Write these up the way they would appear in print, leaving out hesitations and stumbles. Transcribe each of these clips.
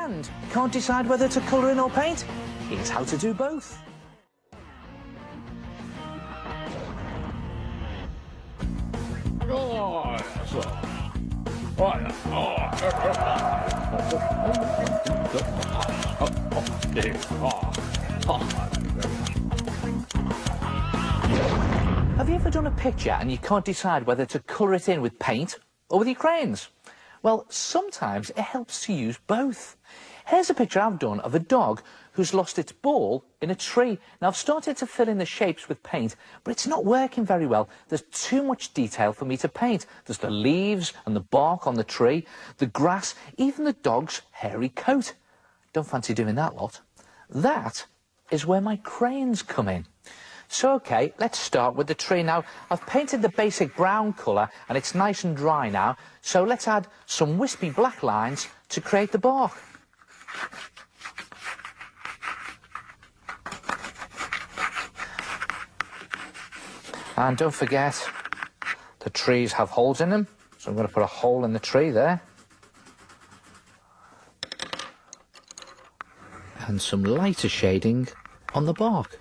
And can't decide whether to colour in or paint? Here's how to do both. Have you ever done a picture and you can't decide whether to colour it in with paint or with your crayons? Well, sometimes it helps to use both. Here's a picture I've done of a dog who's lost its ball in a tree. Now, I've started to fill in the shapes with paint, but it's not working very well. There's too much detail for me to paint. There's the leaves and the bark on the tree, the grass, even the dog's hairy coat. Don't fancy doing that lot. That is where my crayons come in. So, OK, let's start with the tree. Now, I've painted the basic brown colour and it's nice and dry now, so let's add some wispy black lines to create the bark. And don't forget, the trees have holes in them, so I'm going to put a hole in the tree there. And some lighter shading on the bark.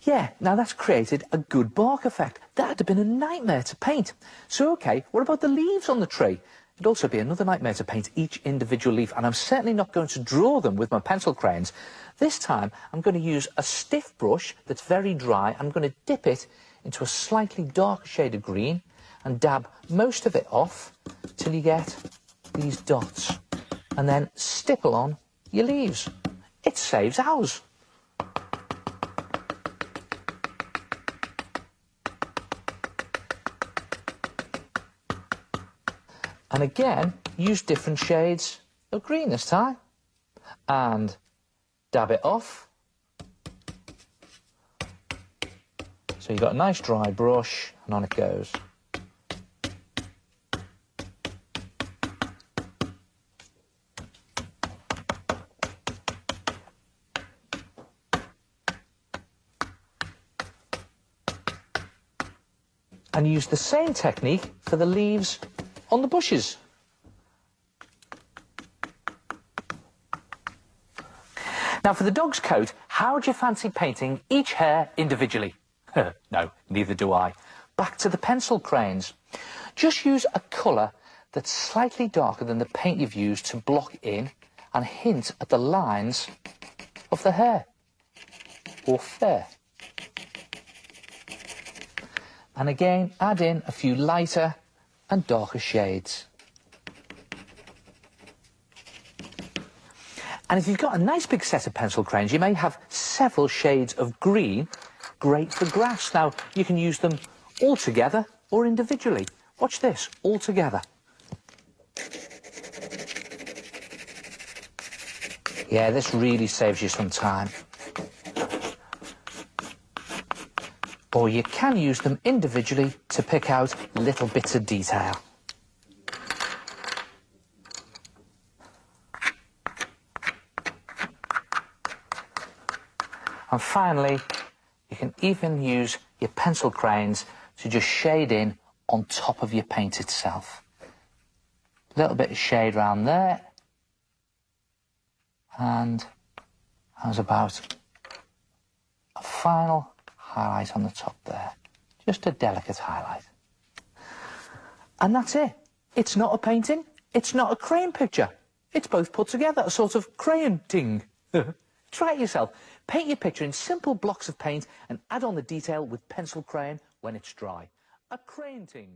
Yeah, now that's created a good bark effect. That'd have been a nightmare to paint. So, OK, what about the leaves on the tree? It'd also be another nightmare to paint each individual leaf, and I'm certainly not going to draw them with my pencil crayons. This time, I'm going to use a stiff brush that's very dry. I'm going to dip it into a slightly darker shade of green and dab most of it off till you get these dots. And then stipple on your leaves. It saves hours. And again, use different shades of green this time. And dab it off. So you've got a nice dry brush, and on it goes. And use the same technique for the leaves on the bushes. Now, for the dog's coat, how would you fancy painting each hair individually? No, neither do I. Back to the pencil crayons. Just use a colour that's slightly darker than the paint you've used to block in and hint at the lines of the hair or fur. And again, add in a few lighter and darker shades. And if you've got a nice big set of pencil crayons, you may have several shades of green, great for grass. Now, you can use them all together or individually. Watch this, all together. Yeah, this really saves you some time. Or you can use them individually to pick out little bits of detail. And finally, you can even use your pencil crayons to just shade in on top of your paint itself. A little bit of shade around there. And how's about a final highlight on the top there. Just a delicate highlight. And that's it. It's not a painting. It's not a crayon picture. It's both put together, a sort of crayonting. Try it yourself. Paint your picture in simple blocks of paint and add on the detail with pencil crayon when it's dry. A crayonting.